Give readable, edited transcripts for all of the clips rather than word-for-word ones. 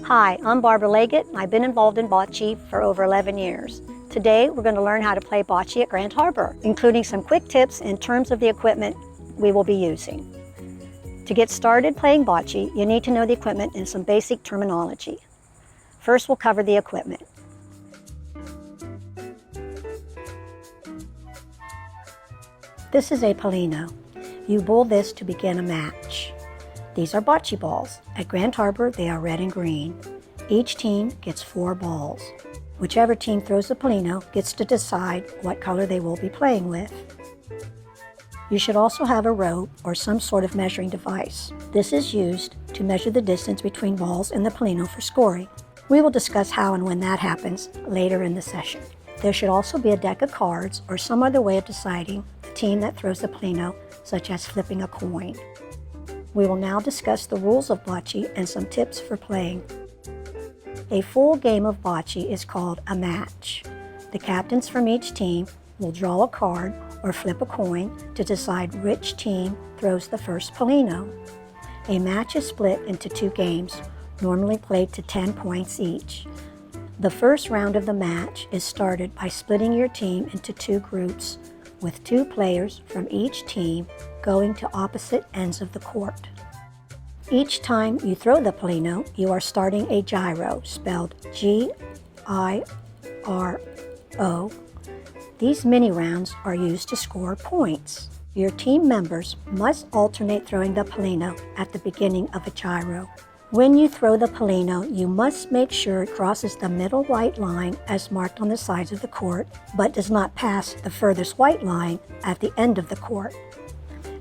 Hi, I'm Barbara Leggett, and I've been involved in bocce for over 11 years. Today, we're going to learn how to play bocce at Grand Harbor, including some quick tips in terms of the equipment we will be using. To get started playing bocce, you need to know the equipment and some basic terminology. First, we'll cover the equipment. This is a palino. You bowl this to begin a match. These are bocce balls. At Grand Harbor, they are red and green. Each team gets 4 balls. Whichever team throws the palino gets to decide what color they will be playing with. You should also have a rope or some sort of measuring device. This is used to measure the distance between balls and the palino for scoring. We will discuss how and when that happens later in the session. There should also be a deck of cards or some other way of deciding the team that throws the palino, such as flipping a coin. We will now discuss the rules of bocce and some tips for playing. A full game of bocce is called a match. The captains from each team will draw a card or flip a coin to decide which team throws the first palino. A match is split into 2 games, normally played to 10 points each. The first round of the match is started by splitting your team into 2 groups, with 2 players from each team going to opposite ends of the court. Each time you throw the palino, you are starting a gyro, spelled G-I-R-O. These mini rounds are used to score points. Your team members must alternate throwing the palino at the beginning of a gyro. When you throw the palino, you must make sure it crosses the middle white line as marked on the sides of the court, but does not pass the furthest white line at the end of the court.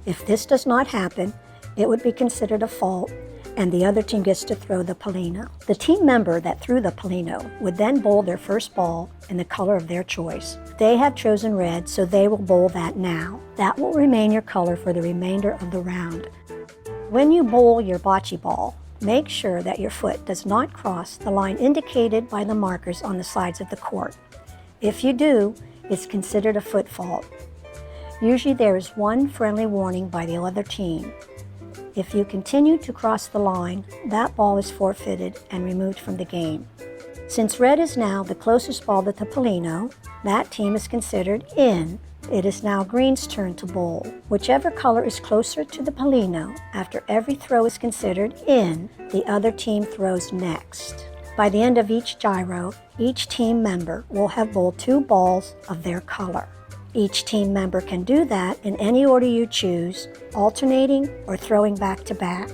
If this does not happen, it would be considered a fault, and the other team gets to throw the palino. The team member that threw the palino would then bowl their first ball in the color of their choice. They have chosen red, so they will bowl that now. That will remain your color for the remainder of the round. When you bowl your bocce ball, make sure that your foot does not cross the line indicated by the markers on the sides of the court. If you do, it's considered a foot fault. Usually there is 1 friendly warning by the other team. If you continue to cross the line, that ball is forfeited and removed from the game. Since red is now the closest ball to the palino, that team is considered in. It is now green's turn to bowl. Whichever color is closer to the palino, after every throw is considered in, the other team throws next. By the end of each gyro, each team member will have bowled 2 balls of their color. Each team member can do that in any order you choose, alternating or throwing back to back.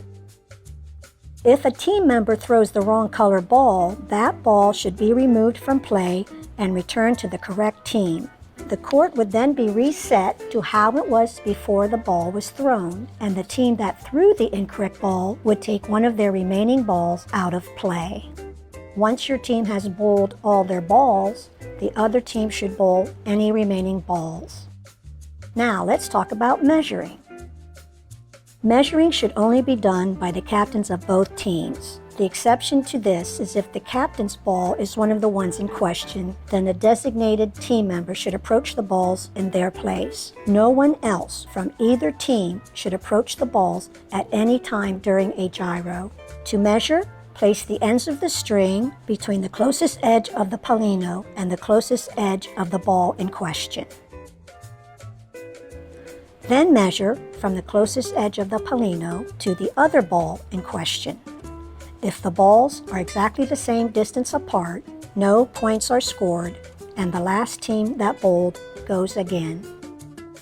If a team member throws the wrong color ball, that ball should be removed from play and returned to the correct team. The court would then be reset to how it was before the ball was thrown, and the team that threw the incorrect ball would take one of their remaining balls out of play. Once your team has bowled all their balls, the other team should bowl any remaining balls. Now let's talk about measuring. Measuring should only be done by the captains of both teams. The exception to this is if the captain's ball is one of the ones in question, then a designated team member should approach the balls in their place. No one else from either team should approach the balls at any time during a gyro. To measure, place the ends of the string between the closest edge of the palino and the closest edge of the ball in question. Then measure from the closest edge of the palino to the other ball in question. If the balls are exactly the same distance apart, no points are scored, and the last team that bowled goes again.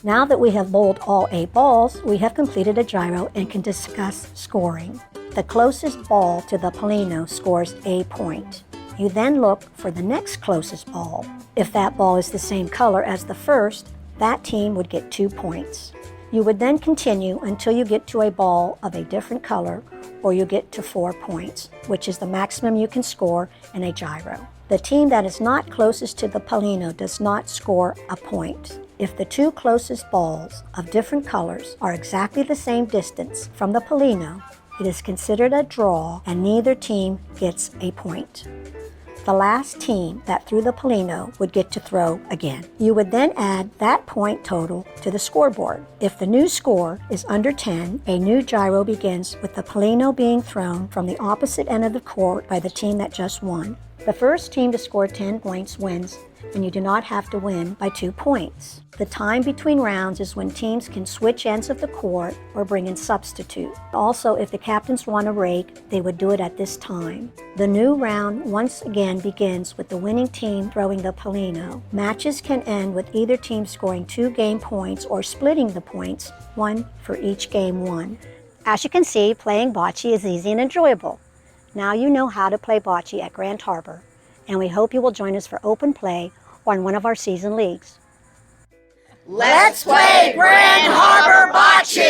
Now that we have bowled all 8 balls, we have completed a gyro and can discuss scoring. The closest ball to the palino scores a point. You then look for the next closest ball. If that ball is the same color as the first, that team would get 2 points. You would then continue until you get to a ball of a different color, or you get to 4 points, which is the maximum you can score in a gyro. The team that is not closest to the palino does not score a point. If the 2 closest balls of different colors are exactly the same distance from the palino, it is considered a draw and neither team gets a point. The last team that threw the Polino would get to throw again. You would then add that point total to the scoreboard. If the new score is under 10, a new gyro begins with the Polino being thrown from the opposite end of the court by the team that just won. The first team to score 10 points wins, and you do not have to win by 2 points. The time between rounds is when teams can switch ends of the court or bring in substitute. Also, if the captains want a rake, they would do it at this time. The new round once again begins with the winning team throwing the Polino. Matches can end with either team scoring 2 game points or splitting the points, 1 for each game won. As you can see, playing bocce is easy and enjoyable. Now you know how to play bocce at Grand Harbor, and we hope you will join us for open play or in one of our season leagues. Let's play Grand Harbor Bocce!